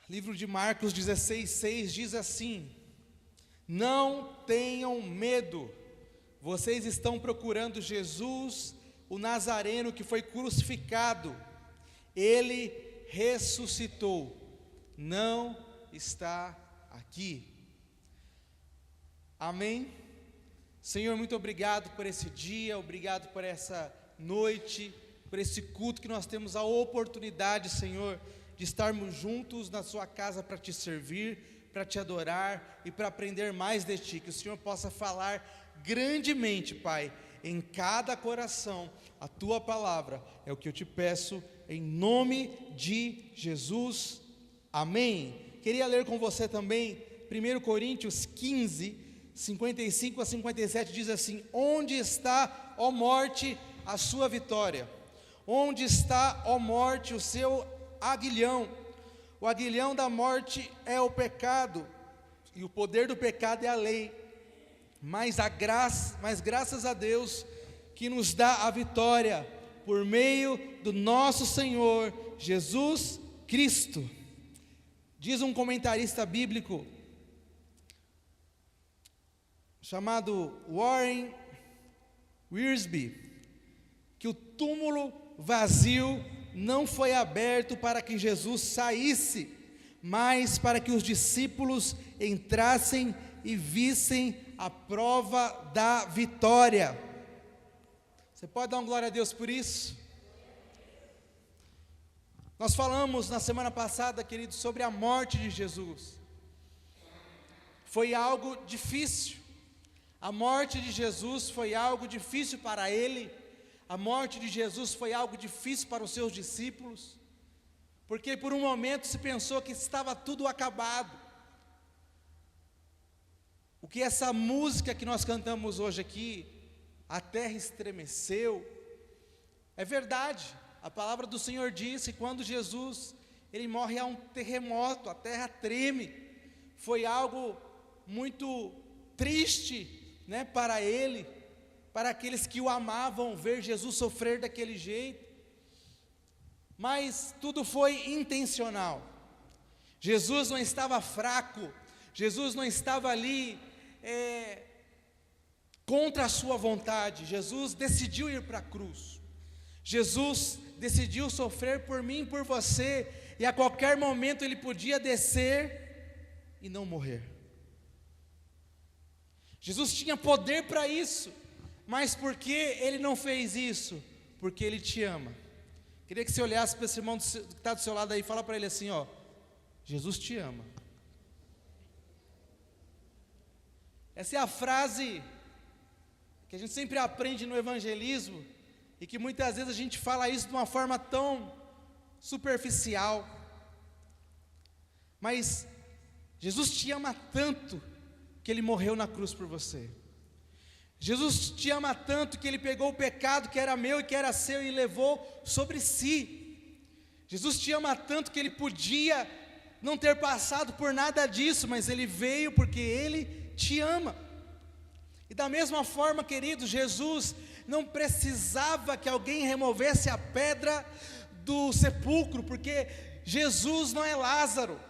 Livro de Marcos 16:6 diz assim: não tenham medo, vocês estão procurando Jesus, o Nazareno que foi crucificado. Ele ressuscitou, não está aqui. Amém? Senhor, muito obrigado por esse dia, obrigado por essa noite, por esse culto que nós temos a oportunidade, Senhor, de estarmos juntos na sua casa para te servir, para te adorar e para aprender mais de ti. Que o Senhor possa falar grandemente, Pai, em cada coração a tua palavra. É o que eu te peço em nome de Jesus. Amém. Queria ler com você também 1 Coríntios 15, 55 a 57, diz assim: onde está, ó morte, a sua vitória? Onde está, ó morte, o seu aguilhão? O aguilhão da morte é o pecado, e o poder do pecado é a lei. Mas graças a Deus que nos dá a vitória por meio do nosso Senhor Jesus Cristo. Diz um comentarista bíblico chamado Warren Wiersbe, que o túmulo vazio não foi aberto para que Jesus saísse, mas para que os discípulos entrassem e vissem a prova da vitória. Você pode dar uma glória a Deus por isso? Nós falamos na semana passada, queridos, sobre a morte de Jesus. Foi algo difícil. A morte de Jesus foi algo difícil para ele. A morte de Jesus foi algo difícil para os seus discípulos, porque por um momento se pensou que estava tudo acabado. O que essa música que nós cantamos hoje aqui, a terra estremeceu, é verdade. A palavra do Senhor diz que quando Jesus ele morre há um terremoto, a terra treme. Foi algo muito triste, né, para ele, para aqueles que o amavam, ver Jesus sofrer daquele jeito. Mas tudo foi intencional. Jesus não estava fraco, Jesus não estava ali contra a sua vontade. Jesus decidiu ir para a cruz. Jesus decidiu sofrer por mim e por você, e a qualquer momento ele podia descer e não morrer. Jesus tinha poder para isso, mas por que ele não fez isso? Porque ele te ama. Queria que você olhasse para esse irmão que está do seu lado aí e fala para ele assim, ó: Jesus te ama. Essa é a frase que a gente sempre aprende no evangelismo, e que muitas vezes a gente fala isso de uma forma tão superficial. Mas Jesus te ama tanto que ele morreu na cruz por você. Jesus te ama tanto que ele pegou o pecado que era meu e que era seu e levou sobre si. Jesus te ama tanto que ele podia não ter passado por nada disso, mas ele veio porque ele te ama. E da mesma forma, queridos, Jesus não precisava que alguém removesse a pedra do sepulcro, porque Jesus não é Lázaro.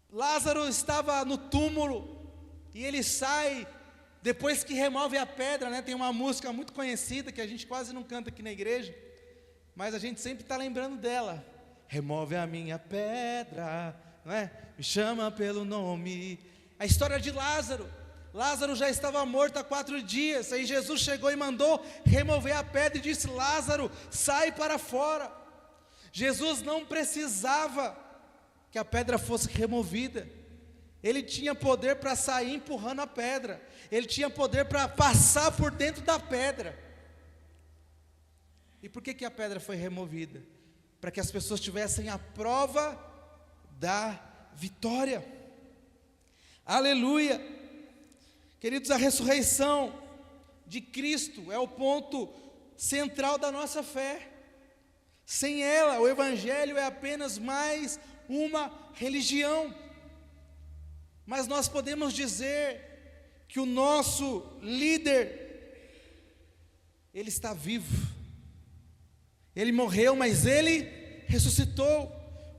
Lázaro estava no túmulo e ele sai depois que remove a pedra, né? Tem uma música muito conhecida que a gente quase não canta aqui na igreja, mas a gente sempre está lembrando dela. Remove a minha pedra, não é? Me chama pelo nome. A história de Lázaro. Lázaro já estava morto há 4 dias. Aí Jesus chegou e mandou remover a pedra e disse: Lázaro, sai para fora. Jesus não precisava que a pedra fosse removida. Ele tinha poder para sair empurrando a pedra. Ele tinha poder para passar por dentro da pedra. E por que a pedra foi removida? Para que as pessoas tivessem a prova da vitória. Aleluia. Queridos, a ressurreição de Cristo é o ponto central da nossa fé. Sem ela, o Evangelho é apenas mais uma religião. Mas nós podemos dizer que o nosso líder, ele está vivo. Ele morreu, mas ele ressuscitou.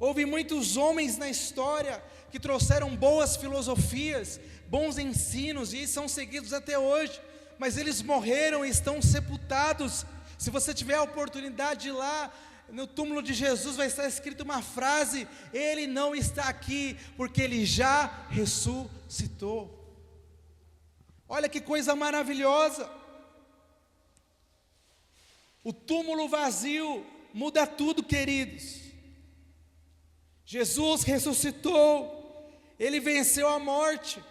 Houve muitos homens na história que trouxeram boas filosofias, bons ensinos, e são seguidos até hoje, mas eles morreram e estão sepultados. Se você tiver a oportunidade de ir lá, no túmulo de Jesus vai estar escrito uma frase: ele não está aqui, porque ele já ressuscitou. Olha que coisa maravilhosa. O túmulo vazio muda tudo, queridos. Jesus ressuscitou, ele venceu a morte.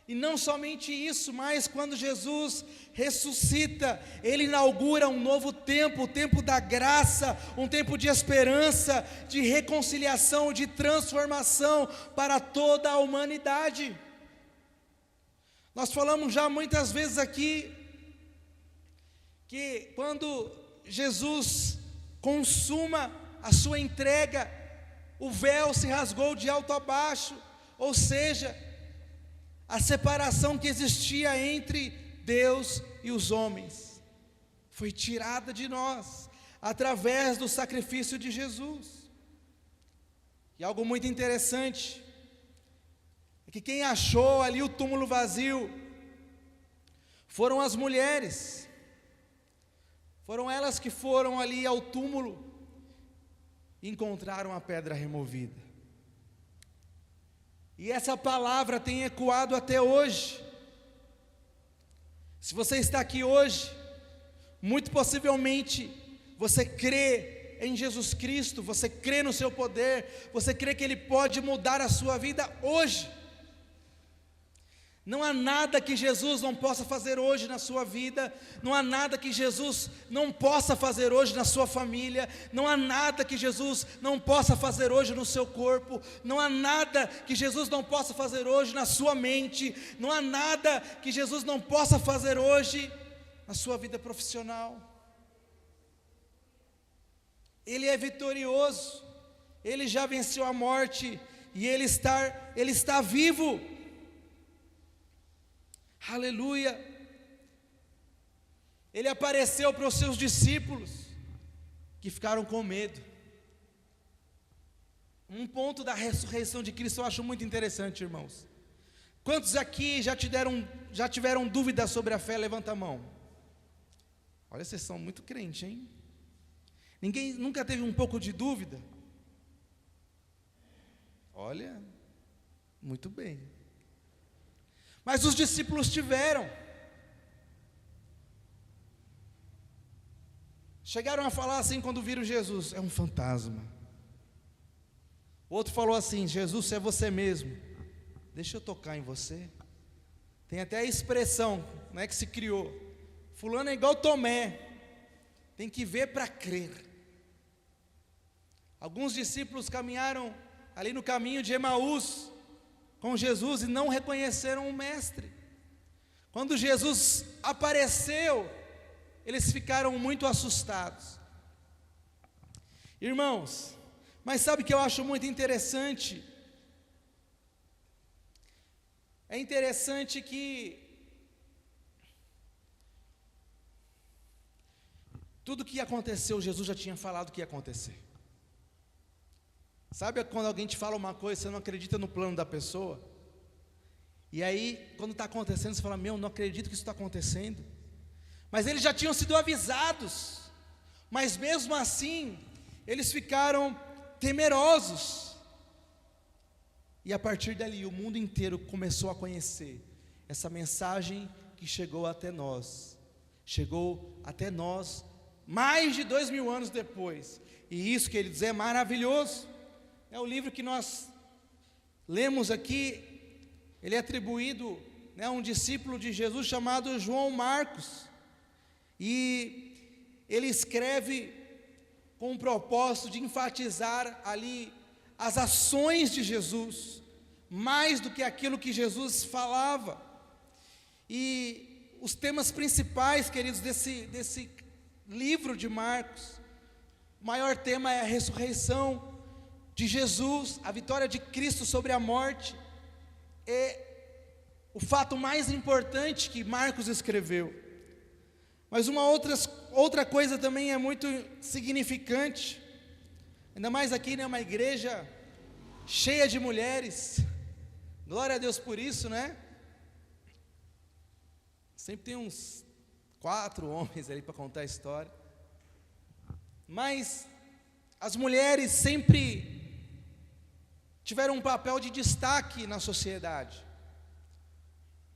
E não somente isso, mas quando Jesus ressuscita, ele inaugura um novo tempo, o tempo da graça, um tempo de esperança, de reconciliação, de transformação para toda a humanidade. Nós falamos já muitas vezes aqui que quando Jesus consuma a sua entrega, o véu se rasgou de alto a baixo, ou seja, a separação que existia entre Deus e os homens foi tirada de nós, através do sacrifício de Jesus. E algo muito interessante, é que quem achou ali o túmulo vazio, foram as mulheres, foram elas que foram ali ao túmulo, e encontraram a pedra removida. E essa palavra tem ecoado até hoje. Se você está aqui hoje, muito possivelmente você crê em Jesus Cristo, você crê no seu poder, você crê que Ele pode mudar a sua vida hoje. Não há nada que Jesus não possa fazer hoje na sua vida, não há nada que Jesus não possa fazer hoje na sua família, não há nada que Jesus não possa fazer hoje no seu corpo, não há nada que Jesus não possa fazer hoje na sua mente, não há nada que Jesus não possa fazer hoje na sua vida profissional. Ele é vitorioso, Ele já venceu a morte e Ele está vivo. Aleluia. Ele apareceu para os seus discípulos, que ficaram com medo. Um ponto da ressurreição de Cristo eu acho muito interessante, irmãos. Quantos aqui já tiveram dúvidas sobre a fé? Levanta a mão. Olha, vocês são muito crentes, hein? Ninguém nunca teve um pouco de dúvida? Olha, muito bem. Mas os discípulos tiveram. Chegaram a falar assim quando viram Jesus: é um fantasma. O outro falou assim: Jesus, é você mesmo, deixa eu tocar em você. Tem até a expressão, né, que se criou: fulano é igual Tomé, tem que ver para crer. Alguns discípulos caminharam ali no caminho de Emaús com Jesus e não reconheceram o mestre. Quando Jesus apareceu, eles ficaram muito assustados. Irmãos, mas sabe o que eu acho muito interessante? É interessante que tudo que aconteceu, Jesus já tinha falado que ia acontecer. Sabe quando alguém te fala uma coisa, você não acredita no plano da pessoa? E aí, quando está acontecendo, você fala: meu, não acredito que isso está acontecendo. Mas eles já tinham sido avisados. Mas mesmo assim, eles ficaram temerosos. E a partir dali, o mundo inteiro começou a conhecer essa mensagem que chegou até nós. Chegou até nós mais de 2000 anos depois. E isso, queridos, é maravilhoso. É o livro que nós lemos aqui, ele é atribuído, né, a um discípulo de Jesus chamado João Marcos. E ele escreve com o propósito de enfatizar ali as ações de Jesus, mais do que aquilo que Jesus falava. E os temas principais, queridos, desse livro de Marcos, o maior tema é a ressurreição de Jesus, a vitória de Cristo sobre a morte. É o fato mais importante que Marcos escreveu. Mas uma outra coisa também é muito significante. Ainda mais aqui, né, uma igreja cheia de mulheres. Glória a Deus por isso, né? Sempre tem uns 4 homens ali para contar a história. Mas as mulheres sempre tiveram um papel de destaque na sociedade.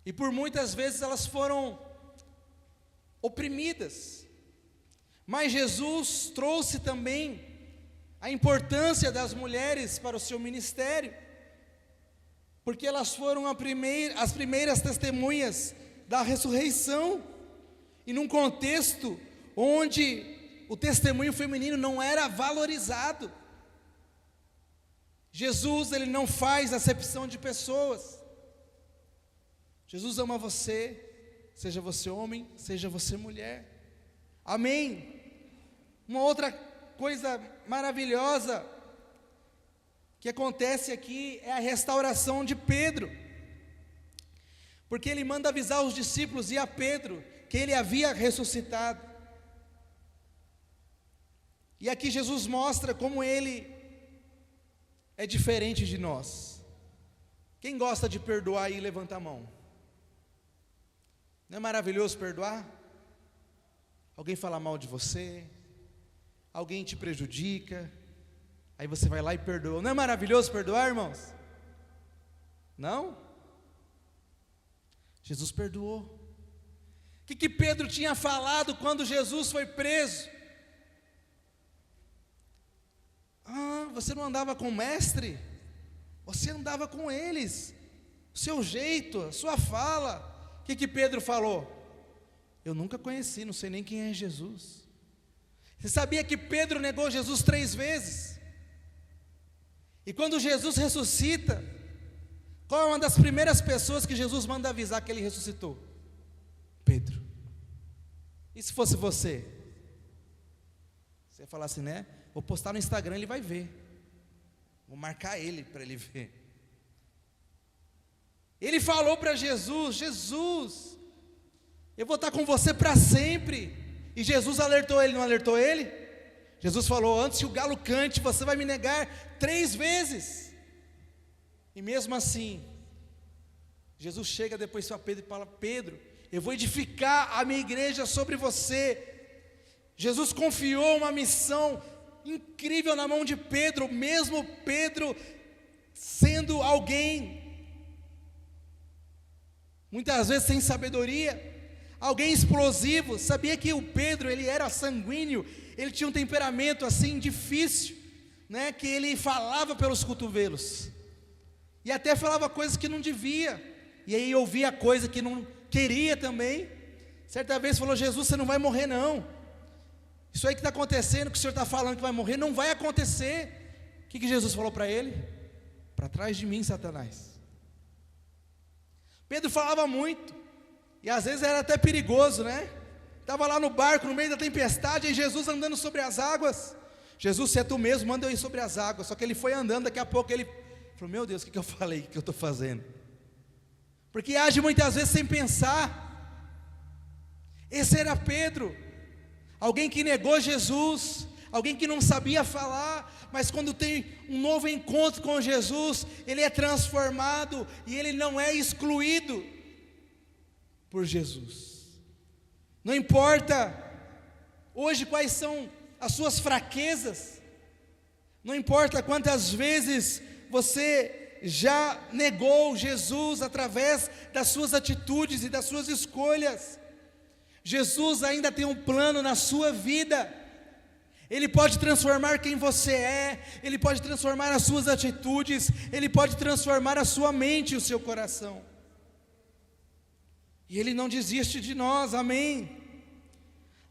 E por muitas vezes elas foram oprimidas. Mas Jesus trouxe também a importância das mulheres para o seu ministério, porque elas foram as primeiras testemunhas da ressurreição, e num contexto onde o testemunho feminino não era valorizado. Jesus, ele não faz acepção de pessoas. Jesus ama você, seja você homem, seja você mulher. Amém? Uma outra coisa maravilhosa que acontece aqui é a restauração de Pedro, porque ele manda avisar os discípulos e a Pedro que ele havia ressuscitado. E aqui Jesus mostra como ele é diferente de nós. Quem gosta de perdoar aí, levanta a mão. Não é maravilhoso perdoar? Alguém fala mal de você, alguém te prejudica, aí você vai lá e perdoa. Não é maravilhoso perdoar, irmãos? Não? Jesus perdoou. O que Pedro tinha falado quando Jesus foi preso? Você não andava com o mestre? Você andava com eles, o seu jeito, a sua fala. O que Pedro falou? Eu nunca conheci, não sei nem quem é Jesus. Você sabia que Pedro negou Jesus 3 vezes? E quando Jesus ressuscita, qual é uma das primeiras pessoas que Jesus manda avisar que ele ressuscitou? Pedro. E se fosse você? Você ia falar assim, né? Vou postar no Instagram, ele vai ver. Vou marcar ele para ele ver. Ele falou para Jesus: Jesus, eu vou estar com você para sempre. E Jesus alertou ele, não alertou ele? Jesus falou: antes que o galo cante, você vai me negar 3 vezes. E mesmo assim, Jesus chega depois para Pedro e fala: Pedro, eu vou edificar a minha igreja sobre você. Jesus confiou uma missão incrível na mão de Pedro, mesmo Pedro sendo alguém muitas vezes sem sabedoria, alguém explosivo. Sabia que o Pedro, ele era sanguíneo, ele tinha um temperamento assim difícil, né? Que ele falava pelos cotovelos, e até falava coisas que não devia, e aí ouvia coisa que não queria também. Certa vez falou: Jesus, você não vai morrer não, isso aí que está acontecendo, que o Senhor está falando que vai morrer, não vai acontecer. O que Jesus falou para ele? Para trás de mim, Satanás. Pedro falava muito, e às vezes era até perigoso, né? Estava lá no barco, no meio da tempestade, e Jesus andando sobre as águas. Jesus, se é tu mesmo, manda eu ir sobre as águas. Só que ele foi andando, daqui a pouco ele falou: meu Deus, o que eu falei, o que eu estou fazendo? Porque age muitas vezes sem pensar. Esse era Pedro, alguém que negou Jesus, alguém que não sabia falar, mas quando tem um novo encontro com Jesus, ele é transformado, e ele não é excluído por Jesus. Não importa hoje quais são as suas fraquezas, não importa quantas vezes você já negou Jesus através das suas atitudes e das suas escolhas, Jesus ainda tem um plano na sua vida. Ele pode transformar quem você é, Ele pode transformar as suas atitudes, Ele pode transformar a sua mente e o seu coração. E Ele não desiste de nós, amém?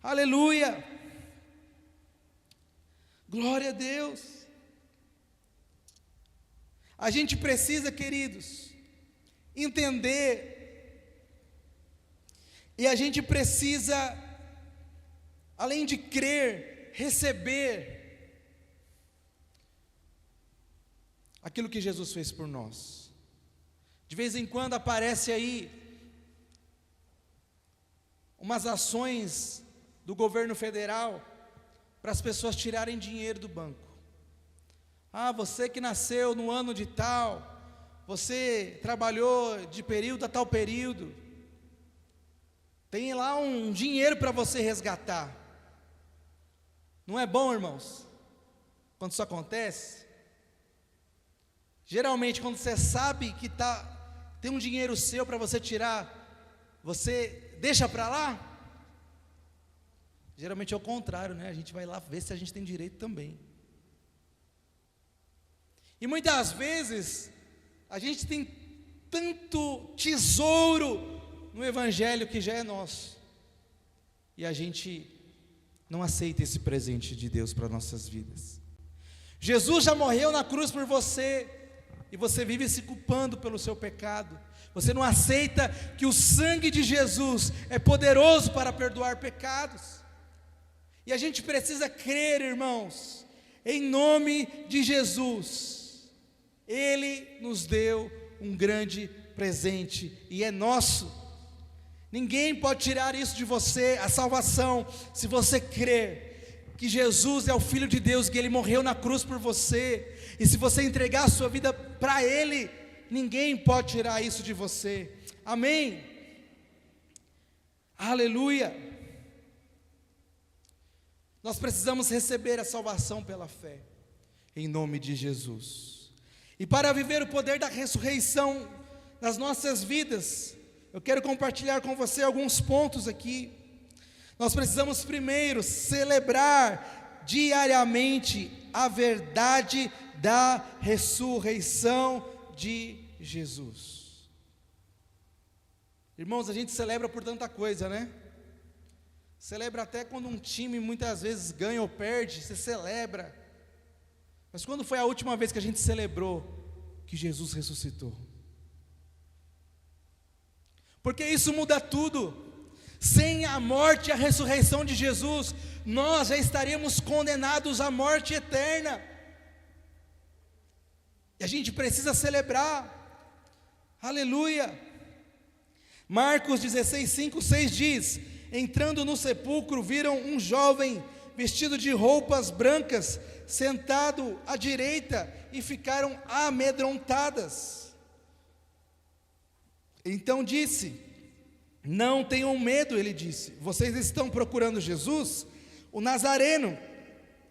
Aleluia! Glória a Deus! A gente precisa, queridos, entender, e a gente precisa, além de crer, receber aquilo que Jesus fez por nós. De vez em quando aparece aí umas ações do governo federal para as pessoas tirarem dinheiro do banco. Ah, você que nasceu no ano de tal, você trabalhou de período a tal período, tem lá um dinheiro para você resgatar. Não é bom, irmãos, quando isso acontece? Geralmente, quando você sabe que tem um dinheiro seu para você tirar, você deixa para lá? Geralmente é o contrário, né? A gente vai lá ver se a gente tem direito também. E muitas vezes, a gente tem tanto tesouro no Evangelho que já é nosso, e a gente não aceita esse presente de Deus para nossas vidas. Jesus já morreu na cruz por você, e você vive se culpando pelo seu pecado. Você não aceita que o sangue de Jesus é poderoso para perdoar pecados. E a gente precisa crer, irmãos, em nome de Jesus. Ele nos deu um grande presente e é nosso. Ninguém pode tirar isso de você, a salvação, se você crer que Jesus é o Filho de Deus, que Ele morreu na cruz por você, e se você entregar a sua vida para Ele, ninguém pode tirar isso de você. Amém? Aleluia! Nós precisamos receber a salvação pela fé, em nome de Jesus. E para viver o poder da ressurreição nas nossas vidas, eu quero compartilhar com você alguns pontos aqui. Nós precisamos primeiro celebrar diariamente a verdade da ressurreição de Jesus. Irmãos, a gente celebra por tanta coisa, né? Celebra até quando um time muitas vezes ganha ou perde, você celebra. Mas quando foi a última vez que a gente celebrou que Jesus ressuscitou? Porque isso muda tudo. Sem a morte e a ressurreição de Jesus, nós já estaríamos condenados à morte eterna. E a gente precisa celebrar. Aleluia. Marcos 16, 5, 6 diz: entrando no sepulcro, viram um jovem vestido de roupas brancas, sentado à direita, e ficaram amedrontadas. Então disse: não tenham medo, ele disse, vocês estão procurando Jesus, o Nazareno,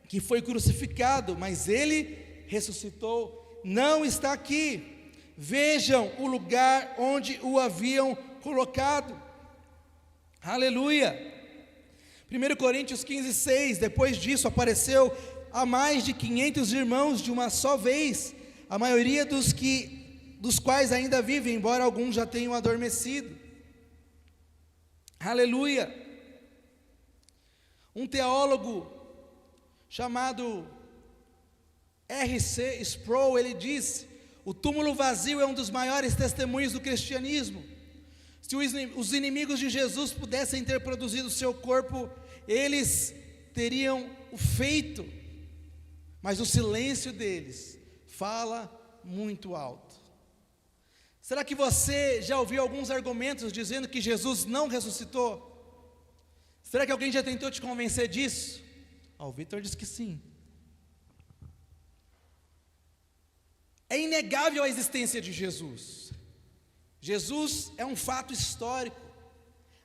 que foi crucificado, mas ele ressuscitou, não está aqui. Vejam o lugar onde o haviam colocado. Aleluia. 1 Coríntios 15, 6, depois disso apareceu a mais de 500 irmãos de uma só vez, a maioria dos quais ainda vivem, embora alguns já tenham adormecido. Aleluia. Um teólogo chamado R.C. Sproul, ele disse: o túmulo vazio é um dos maiores testemunhos do cristianismo. Se os inimigos de Jesus pudessem ter produzido seu corpo, eles teriam o feito, mas o silêncio deles fala muito alto. Será que você já ouviu alguns argumentos dizendo que Jesus não ressuscitou? Será que alguém já tentou te convencer disso? O Vitor disse que sim. É inegável a existência de Jesus. Jesus é um fato histórico.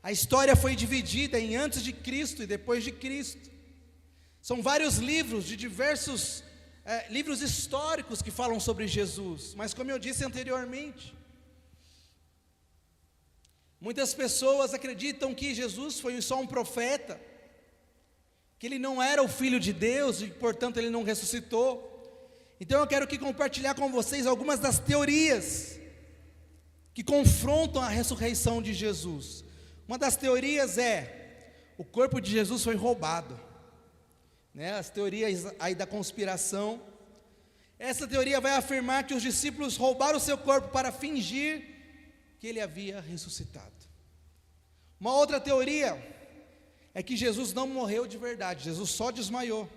A história foi dividida em antes de Cristo e depois de Cristo. São vários livros de diversos livros históricos que falam sobre Jesus. Mas como eu disse anteriormente, muitas pessoas acreditam que Jesus foi só um profeta, que ele não era o Filho de Deus e portanto ele não ressuscitou. Então eu quero aqui compartilhar com vocês algumas das teorias que confrontam a ressurreição de Jesus. Uma das teorias é: o corpo de Jesus foi roubado, né? As teorias aí da conspiração. Essa teoria vai afirmar que os discípulos roubaram o seu corpo para fingir que ele havia ressuscitado. Uma outra teoria é que Jesus não morreu de verdade, Jesus só desmaiou.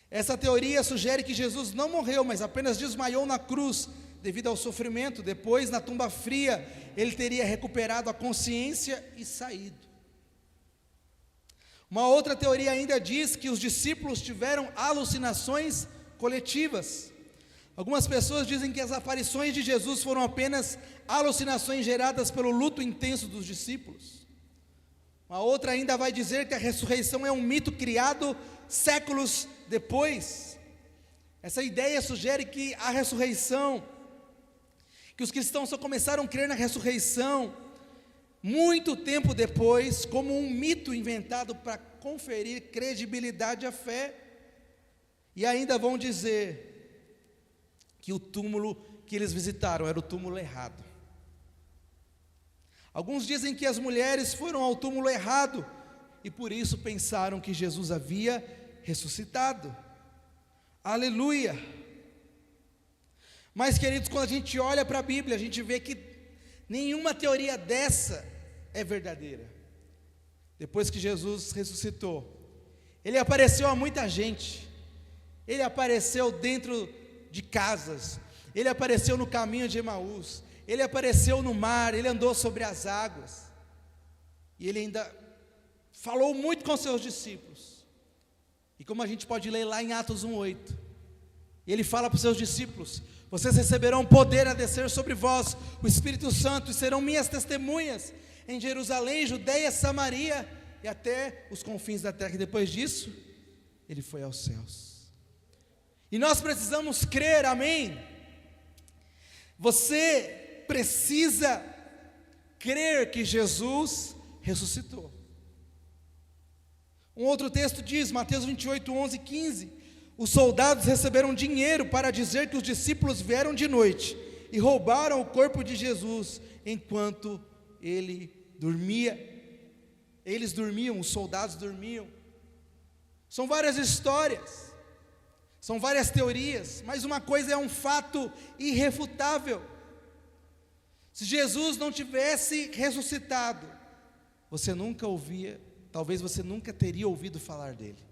Essa teoria sugere que Jesus não morreu, mas apenas desmaiou na cruz, devido ao sofrimento. Depois, na tumba fria, ele teria recuperado a consciência e saído. Uma outra teoria ainda diz que os discípulos tiveram alucinações coletivas. Algumas pessoas dizem que as aparições de Jesus foram apenas alucinações geradas pelo luto intenso dos discípulos. Uma outra ainda vai dizer que a ressurreição é um mito criado séculos depois. Essa ideia sugere que a ressurreição, que os cristãos só começaram a crer na ressurreição muito tempo depois, como um mito inventado para conferir credibilidade à fé. E ainda vão dizer que o túmulo que eles visitaram era o túmulo errado. Alguns dizem que as mulheres foram ao túmulo errado e por isso pensaram que Jesus havia ressuscitado. Aleluia! Mas, queridos, quando a gente olha para a Bíblia, a gente vê que nenhuma teoria dessa é verdadeira. Depois que Jesus ressuscitou, Ele apareceu a muita gente. Ele apareceu dentro de casas, Ele apareceu no caminho de Emaús, Ele apareceu no mar, Ele andou sobre as águas, e Ele ainda falou muito com seus discípulos. E como a gente pode ler lá em Atos 1:8, Ele fala para os seus discípulos: vocês receberão poder a descer sobre vós o Espírito Santo, e serão minhas testemunhas em Jerusalém, Judeia, Samaria e até os confins da terra. E depois disso, Ele foi aos céus. E nós precisamos crer, amém? Você precisa crer que Jesus ressuscitou. Um outro texto diz, Mateus 28, 11 e 15: os soldados receberam dinheiro para dizer que os discípulos vieram de noite e roubaram o corpo de Jesus enquanto ele dormia. Eles dormiam, os soldados dormiam. São várias histórias, são várias teorias, mas uma coisa é um fato irrefutável: se Jesus não tivesse ressuscitado, você nunca ouvia, talvez você nunca teria ouvido falar dele.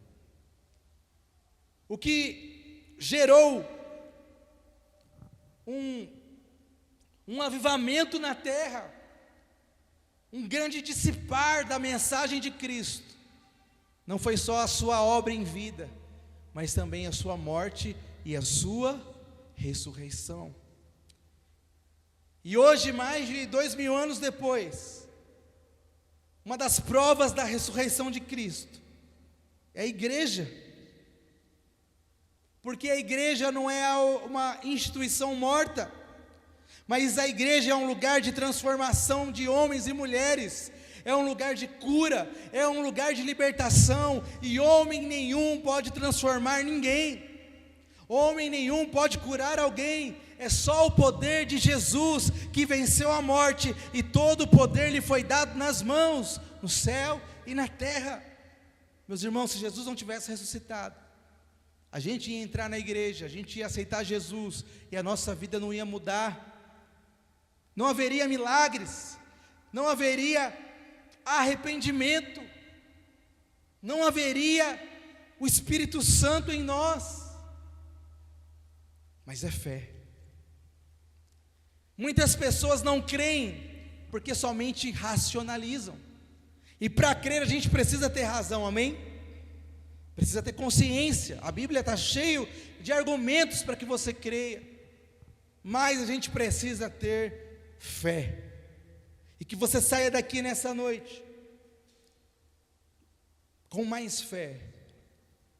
O que gerou um avivamento na terra, um grande dissipar da mensagem de Cristo, não foi só a sua obra em vida, mas também a sua morte e a sua ressurreição. E hoje, mais de 2000 anos depois, uma das provas da ressurreição de Cristo é a igreja. Porque a igreja não é uma instituição morta, mas a igreja é um lugar de transformação de homens e mulheres, é um lugar de cura, é um lugar de libertação, e homem nenhum pode transformar ninguém, homem nenhum pode curar alguém, é só o poder de Jesus que venceu a morte, e todo o poder lhe foi dado nas mãos, no céu e na terra. Meus irmãos, se Jesus não tivesse ressuscitado, a gente ia entrar na igreja, a gente ia aceitar Jesus, e a nossa vida não ia mudar, não haveria milagres, não haveria arrependimento, não haveria o Espírito Santo em nós. Mas é fé. Muitas pessoas não creem porque somente racionalizam, e para crer a gente precisa ter razão, amém? Precisa ter consciência. A Bíblia está cheio de argumentos para que você creia, mas a gente precisa ter fé. E que você saia daqui nessa noite com mais fé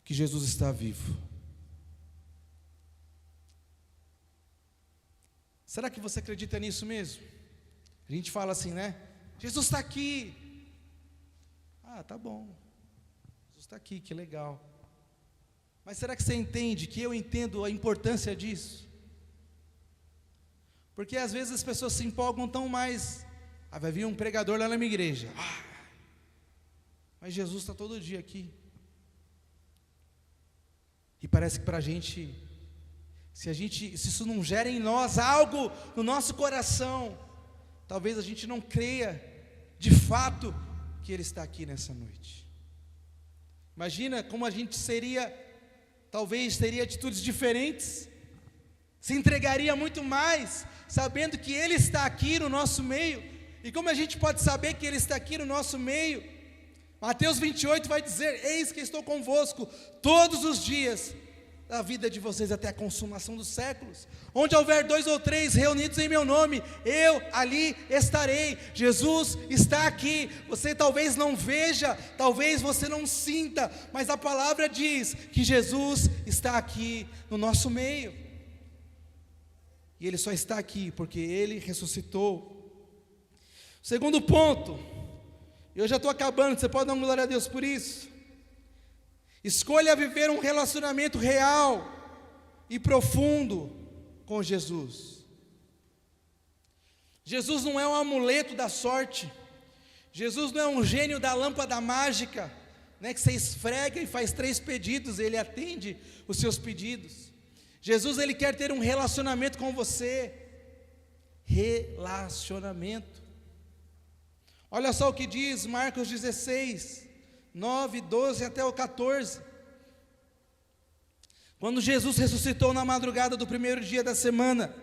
que Jesus está vivo. Será que você acredita nisso mesmo? A gente fala assim, né? Jesus está aqui. Ah, tá bom. Jesus está aqui, que legal. Mas será que você entende, que eu entendo a importância disso? Porque às vezes as pessoas se empolgam tão mais. Vai vir um pregador lá na minha igreja. Mas Jesus está todo dia aqui. E parece que para a gente, se isso não gera em nós algo no nosso coração, talvez a gente não creia de fato que Ele está aqui nessa noite. Imagina como a gente talvez teria atitudes diferentes, se entregaria muito mais, sabendo que Ele está aqui no nosso meio. E como a gente pode saber que Ele está aqui no nosso meio? Mateus 28 vai dizer: eis que estou convosco todos os dias, a vida de vocês até a consumação dos séculos. Onde houver 2 ou 3 reunidos em meu nome, eu ali estarei. Jesus está aqui. Você talvez não veja, talvez você não sinta, mas a palavra diz que Jesus está aqui no nosso meio. E Ele só está aqui porque Ele ressuscitou. Segundo ponto, eu já estou acabando, você pode dar uma glória a Deus por isso? Escolha viver um relacionamento real e profundo com Jesus. Jesus não é um amuleto da sorte. Jesus não é um gênio da lâmpada mágica, né, que você esfrega e faz 3 pedidos, Ele atende os seus pedidos. Jesus, Ele quer ter um relacionamento com você. Relacionamento. Olha só o que diz Marcos 16, 9, 12 até o 14. Quando Jesus ressuscitou na madrugada do primeiro dia da semana,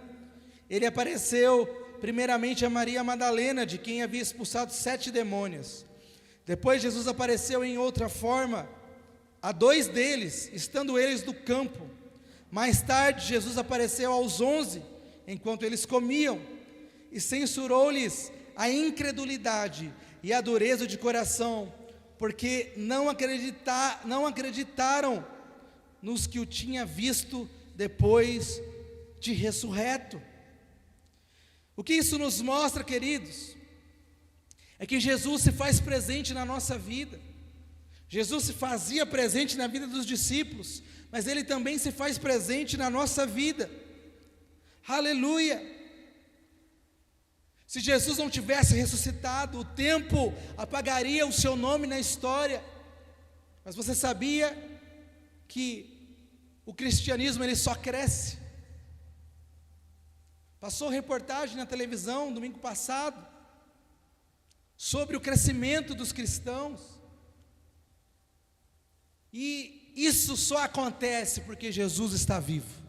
Ele apareceu primeiramente a Maria Madalena, de quem havia expulsado 7 demônios. Depois Jesus apareceu em outra forma a 2 deles, estando eles no campo. Mais tarde Jesus apareceu aos 11, enquanto eles comiam, e censurou-lhes a incredulidade e a dureza de coração, porque não acreditaram nos que o tinha visto depois de ressurreto. O que isso nos mostra, queridos, é que Jesus se faz presente na nossa vida. Jesus se fazia presente na vida dos discípulos, mas Ele também se faz presente na nossa vida. Aleluia! Se Jesus não tivesse ressuscitado, o tempo apagaria o seu nome na história. Mas você sabia que o cristianismo ele só cresce? Passou reportagem na televisão domingo passado sobre o crescimento dos cristãos. E isso só acontece porque Jesus está vivo.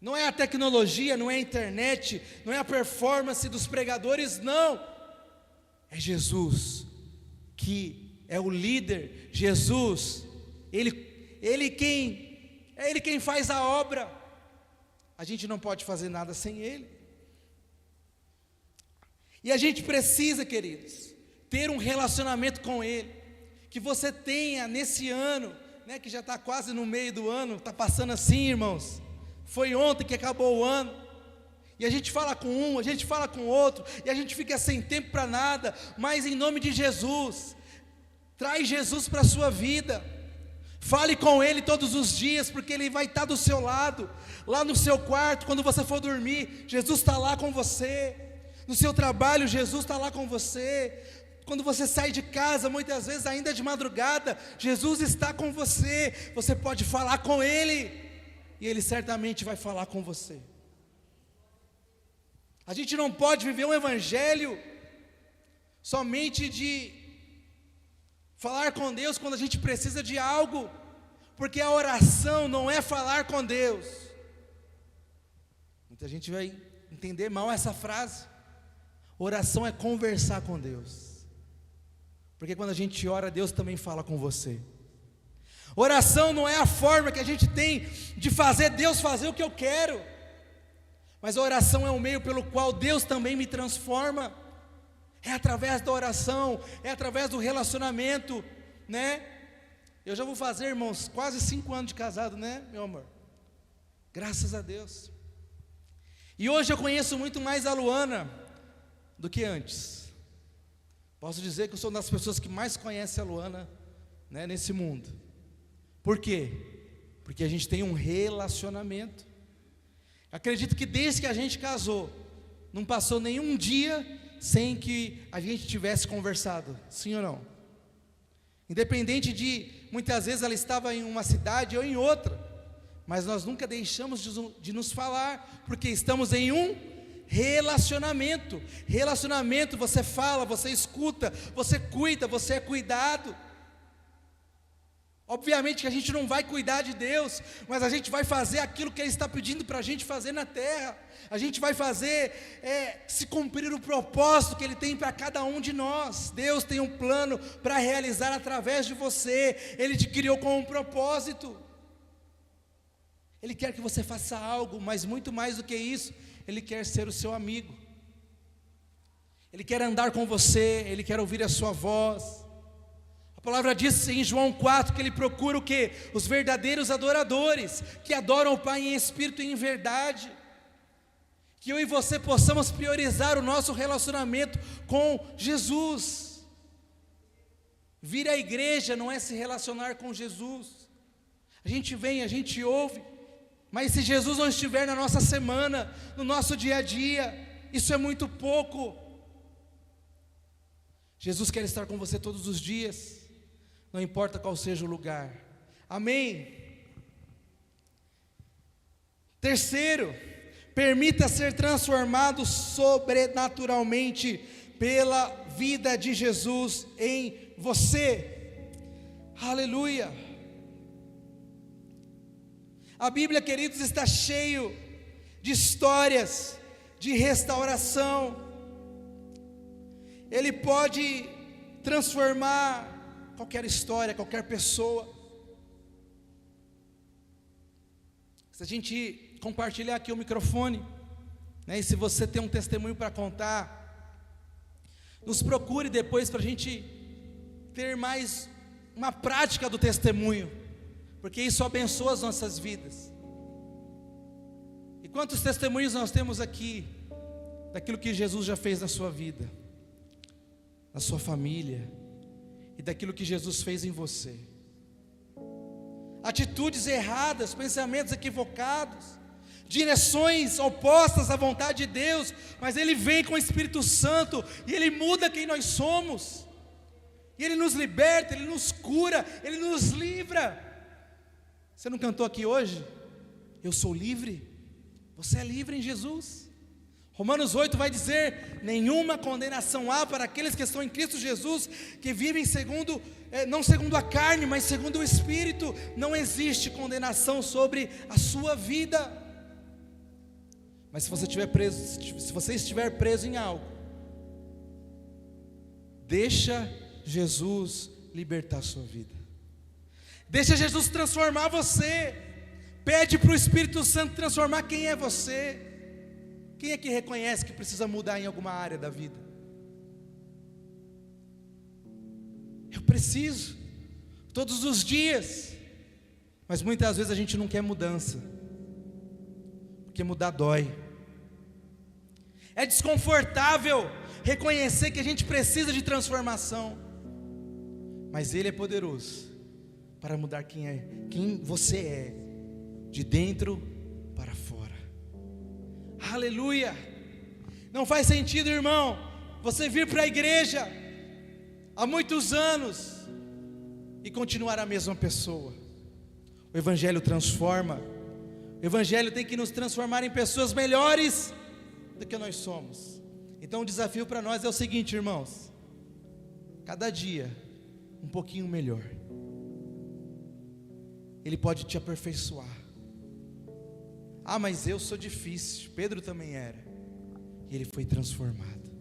Não é a tecnologia, não é a internet, não é a performance dos pregadores, não. É Jesus, que é o líder. Jesus, Ele quem faz a obra. A gente não pode fazer nada sem Ele. E a gente precisa, queridos, ter um relacionamento com Ele. Que você tenha nesse ano, né, que já está quase no meio do ano, está passando assim, irmãos. Foi ontem que acabou o ano, e a gente fala com um, a gente fala com outro, e a gente fica sem tempo para nada, mas em nome de Jesus, traz Jesus para a sua vida, fale com Ele todos os dias, porque Ele vai estar do seu lado, lá no seu quarto, quando você for dormir, Jesus está lá com você, no seu trabalho, Jesus está lá com você, quando você sai de casa, muitas vezes ainda de madrugada, Jesus está com você, você pode falar com Ele, e Ele certamente vai falar com você. A gente não pode viver um evangelho somente de falar com Deus quando a gente precisa de algo, porque a oração não é falar com Deus. Muita gente vai entender mal essa frase. Oração é conversar com Deus, porque quando a gente ora, Deus também fala com você. Oração não é a forma que a gente tem de fazer Deus fazer o que eu quero, mas a oração é o meio pelo qual Deus também me transforma. É através da oração, é através do relacionamento, né? Eu já vou fazer, irmãos, quase 5 anos de casado, né, meu amor? Graças a Deus. E hoje eu conheço muito mais a Luana do que antes. Posso dizer que eu sou uma das pessoas que mais conhece a Luana, né, nesse mundo. Por quê? Porque a gente tem um relacionamento. Acredito que desde que a gente casou, não passou nenhum dia sem que a gente tivesse conversado, sim ou não? Independente de, muitas vezes ela estava em uma cidade ou em outra, mas nós nunca deixamos de nos falar, porque estamos em um relacionamento. Relacionamento, você fala, você escuta, você cuida, você é cuidado. Obviamente que a gente não vai cuidar de Deus, mas a gente vai fazer aquilo que Ele está pedindo para a gente fazer na terra. A gente vai fazer se cumprir o propósito que Ele tem para cada um de nós. Deus tem um plano para realizar através de você. Ele te criou com um propósito. Ele quer que você faça algo, mas muito mais do que isso, Ele quer ser o seu amigo. Ele quer andar com você, Ele quer ouvir a sua voz. A palavra diz em João 4 que Ele procura o quê? Os verdadeiros adoradores, que adoram o Pai em espírito e em verdade. Que eu e você possamos priorizar o nosso relacionamento com Jesus. Vir à igreja não é se relacionar com Jesus. A gente vem, a gente ouve, mas se Jesus não estiver na nossa semana, no nosso dia a dia, isso é muito pouco. Jesus quer estar com você todos os dias, não importa qual seja o lugar. Amém? Terceiro, permita ser transformado sobrenaturalmente pela vida de Jesus em você. Aleluia. A Bíblia, queridos, está cheio de histórias de restauração. Ele pode transformar qualquer história, qualquer pessoa. Se a gente compartilhar aqui o microfone, né, e se você tem um testemunho para contar, nos procure depois para a gente ter mais uma prática do testemunho, porque isso abençoa as nossas vidas. E quantos testemunhos nós temos aqui daquilo que Jesus já fez na sua vida, na sua família, e daquilo que Jesus fez em você. Atitudes erradas, pensamentos equivocados, direções opostas à vontade de Deus, mas Ele vem com o Espírito Santo, e Ele muda quem nós somos, e Ele nos liberta, Ele nos cura, Ele nos livra. Você não cantou aqui hoje? Eu sou livre. Você é livre em Jesus. Romanos 8 vai dizer: nenhuma condenação há para aqueles que estão em Cristo Jesus, que vivem não segundo a carne, mas segundo o Espírito. Não existe condenação sobre a sua vida. Mas se você estiver preso em algo, deixa Jesus libertar a sua vida. Deixa Jesus transformar você. Pede para o Espírito Santo transformar quem é você. Quem é que reconhece que precisa mudar em alguma área da vida? Eu preciso, todos os dias. Mas muitas vezes a gente não quer mudança, porque mudar dói. É desconfortável reconhecer que a gente precisa de transformação, mas Ele é poderoso para mudar quem você é, de dentro para fora. Aleluia. Não faz sentido, irmão, você vir para a igreja há muitos anos e continuar a mesma pessoa. O Evangelho transforma. O Evangelho tem que nos transformar em pessoas melhores do que nós somos. Então o desafio para nós é o seguinte, irmãos: cada dia um pouquinho melhor. Ele pode te aperfeiçoar. Ah, mas eu sou difícil. Pedro também era, e ele foi transformado.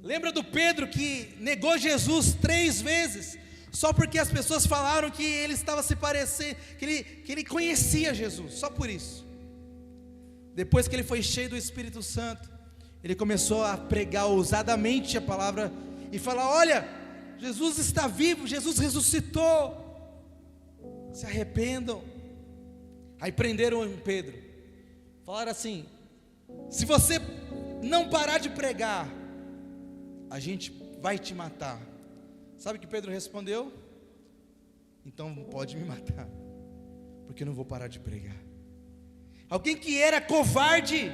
Lembra do Pedro que negou Jesus 3 vezes, só porque as pessoas falaram que ele estava se parecendo, que ele conhecia Jesus, só por isso. Depois que ele foi cheio do Espírito Santo, ele começou a pregar ousadamente a palavra e falar: olha, Jesus está vivo, Jesus ressuscitou, se arrependam. Aí prenderam Pedro, falaram assim: se você não parar de pregar, a gente vai te matar. Sabe o que Pedro respondeu? Então pode me matar, porque eu não vou parar de pregar. Alguém que era covarde,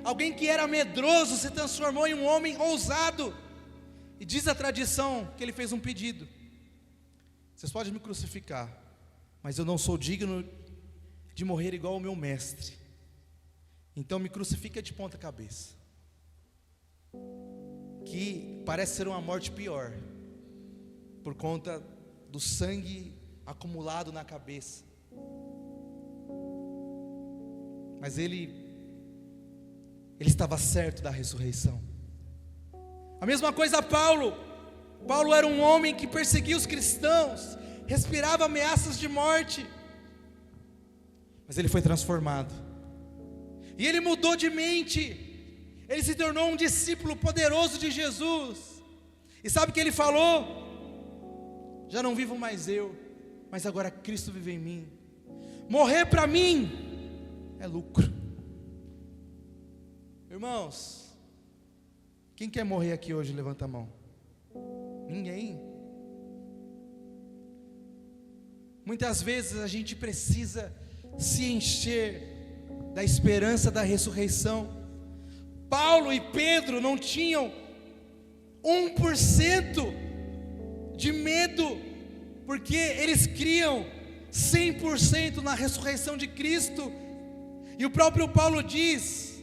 alguém que era medroso, se transformou em um homem ousado. E diz a tradição que ele fez um pedido: vocês podem me crucificar, mas eu não sou digno de morrer igual o meu mestre, então me crucifica de ponta cabeça, que parece ser uma morte pior, por conta do sangue acumulado na cabeça. Mas ele estava certo da ressurreição. A mesma coisa Paulo era um homem que perseguia os cristãos, respirava ameaças de morte, mas ele foi transformado, e ele mudou de mente. Ele se tornou um discípulo poderoso de Jesus. E sabe o que ele falou? Já não vivo mais eu, mas agora Cristo vive em mim. Morrer para mim é lucro. Irmãos, quem quer morrer aqui hoje, levanta a mão. Ninguém. Muitas vezes a gente precisa se encher da esperança da ressurreição. Paulo e Pedro não tinham 1% de medo, porque eles criam 100% na ressurreição de Cristo. E o próprio Paulo diz: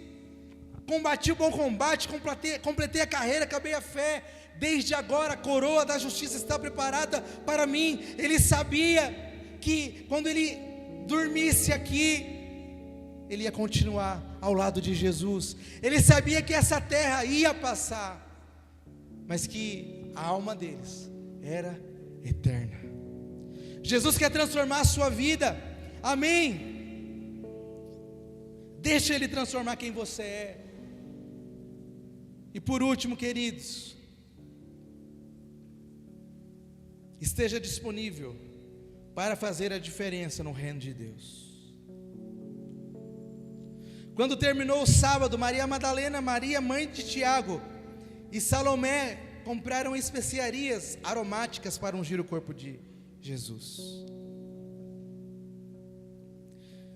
combati o bom combate, completei a carreira, acabei a fé, desde agora a coroa da justiça está preparada para mim. Ele sabia que quando ele dormisse aqui, ele ia continuar ao lado de Jesus. Ele sabia que essa terra ia passar, mas que a alma deles era eterna. Jesus quer transformar a sua vida, amém? Deixa Ele transformar quem você é. E por último, queridos, esteja disponível para fazer a diferença no reino de Deus. Quando terminou o sábado, Maria Madalena, Maria mãe de Tiago e Salomé compraram especiarias aromáticas para ungir o corpo de Jesus.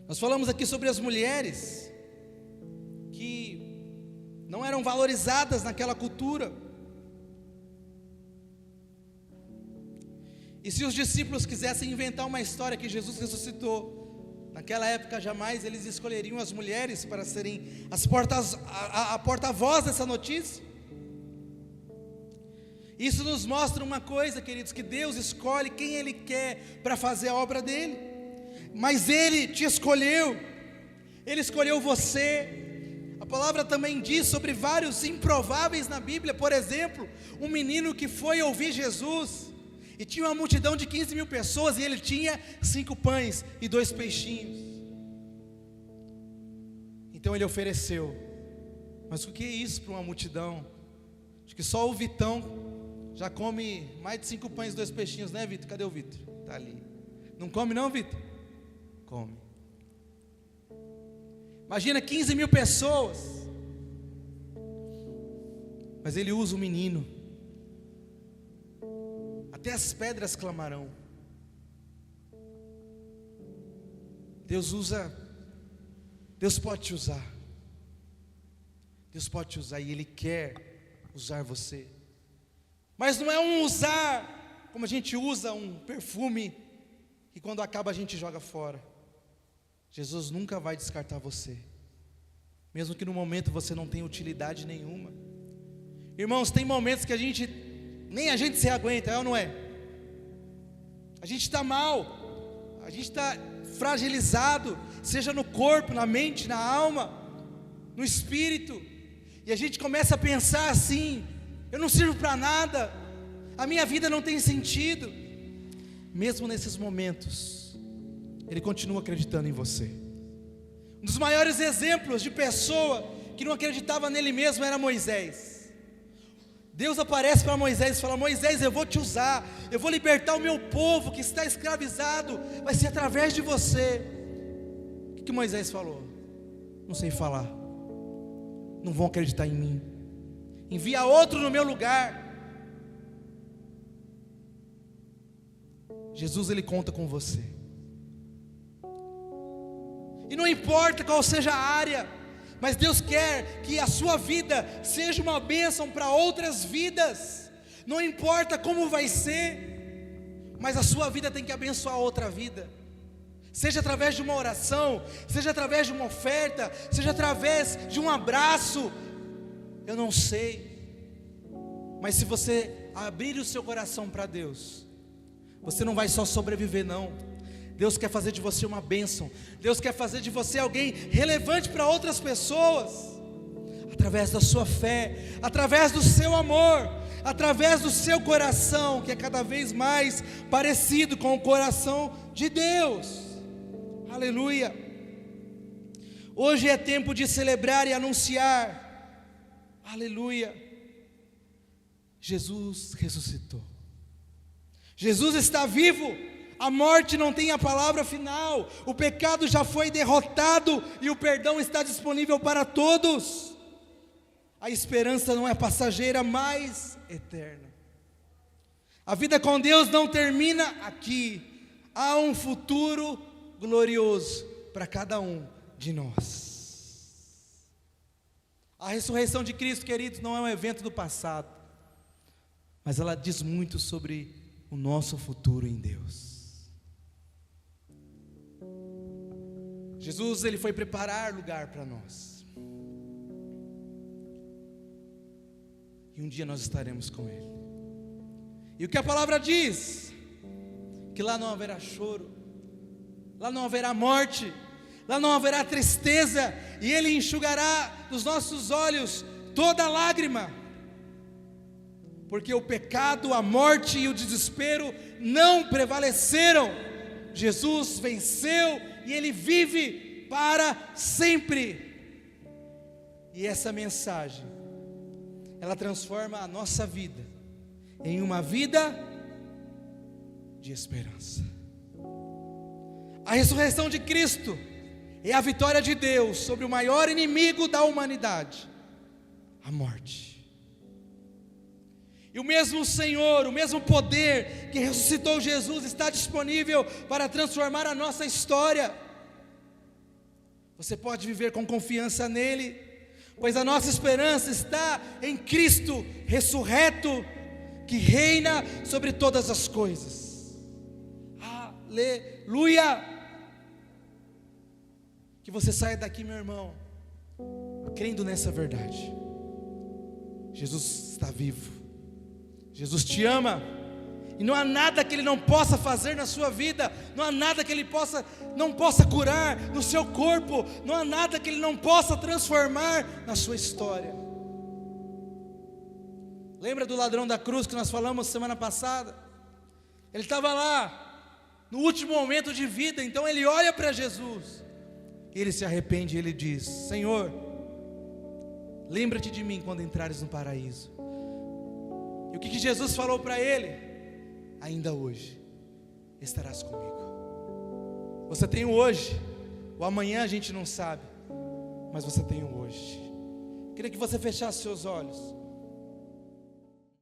Nós falamos aqui sobre as mulheres que não eram valorizadas naquela cultura. E se os discípulos quisessem inventar uma história que Jesus ressuscitou, naquela época jamais eles escolheriam as mulheres para serem a porta-voz dessa notícia. Isso nos mostra uma coisa, queridos, que Deus escolhe quem Ele quer para fazer a obra dEle. Mas Ele te escolheu, Ele escolheu você. A palavra também diz sobre vários improváveis na Bíblia. Por exemplo, um menino que foi ouvir Jesus, e tinha uma multidão de 15 mil pessoas, e ele tinha 5 pães e 2 peixinhos. Então ele ofereceu. Mas o que é isso para uma multidão? Acho que só o Vitão já come mais de 5 pães e 2 peixinhos, né, Vitor? Cadê o Vitor? Está ali. Não come não, Vitor? Come. Imagina 15 mil pessoas. Mas ele usa o menino. Até as pedras clamarão. Deus pode te usar. Deus pode te usar e Ele quer usar você. Mas não é um usar como a gente usa um perfume que quando acaba a gente joga fora. Jesus nunca vai descartar você, mesmo que no momento você não tenha utilidade nenhuma. Irmãos, tem momentos que nem a gente se aguenta, é ou não é? A gente está mal, a gente está fragilizado, seja no corpo, na mente, na alma, no espírito, e a gente começa a pensar assim: eu não sirvo para nada, a minha vida não tem sentido. Mesmo nesses momentos, Ele continua acreditando em você. Um dos maiores exemplos de pessoa que não acreditava nele mesmo era Moisés. Deus aparece para Moisés e fala: Moisés, eu vou te usar, eu vou libertar o meu povo que está escravizado, vai ser através de você. O que Moisés falou? Não sei falar, não vão acreditar em mim, envia outro no meu lugar. Jesus, Ele conta com você, e não importa qual seja a área, mas Deus quer que a sua vida seja uma bênção para outras vidas. Não importa como vai ser, mas a sua vida tem que abençoar outra vida. Seja através de uma oração, seja através de uma oferta, seja através de um abraço. Eu não sei, mas se você abrir o seu coração para Deus, você não vai só sobreviver não. Deus quer fazer de você uma bênção. Deus quer fazer de você alguém relevante para outras pessoas, através da sua fé, através do seu amor, através do seu coração, que é cada vez mais parecido com o coração de Deus. Aleluia. Hoje é tempo de celebrar e anunciar, aleluia, Jesus ressuscitou, Jesus está vivo, a morte não tem a palavra final, o pecado já foi derrotado e o perdão está disponível para todos. A esperança não é passageira, mas eterna. A vida com Deus não termina aqui, há um futuro glorioso para cada um de nós. A ressurreição de Cristo, queridos, não é um evento do passado, mas ela diz muito sobre o nosso futuro em Deus. Jesus, ele foi preparar lugar para nós, e um dia nós estaremos com Ele. E o que a palavra diz? Que lá não haverá choro, lá não haverá morte, lá não haverá tristeza, e Ele enxugará dos nossos olhos toda lágrima, porque o pecado, a morte e o desespero não prevaleceram. Jesus venceu e Ele vive para sempre. E essa mensagem, ela transforma a nossa vida em uma vida de esperança. A ressurreição de Cristo é a vitória de Deus sobre o maior inimigo da humanidade, a morte. E o mesmo Senhor, o mesmo poder que ressuscitou Jesus está disponível para transformar a nossa história. Você pode viver com confiança nele, pois a nossa esperança está em Cristo ressurreto, que reina sobre todas as coisas. Aleluia! Que você saia daqui, meu irmão, crendo nessa verdade. Jesus está vivo, Jesus te ama, e não há nada que Ele não possa fazer na sua vida, não há nada que Ele não possa curar no seu corpo, não há nada que Ele não possa transformar na sua história. Lembra do ladrão da cruz que nós falamos semana passada? Ele estava lá, no último momento de vida, então ele olha para Jesus, ele se arrepende e ele diz: Senhor, lembra-te de mim quando entrares no paraíso. E o que Jesus falou para ele? Ainda hoje estarás comigo. Você tem o hoje, o amanhã a gente não sabe, mas você tem o hoje. Queria que você fechasse seus olhos.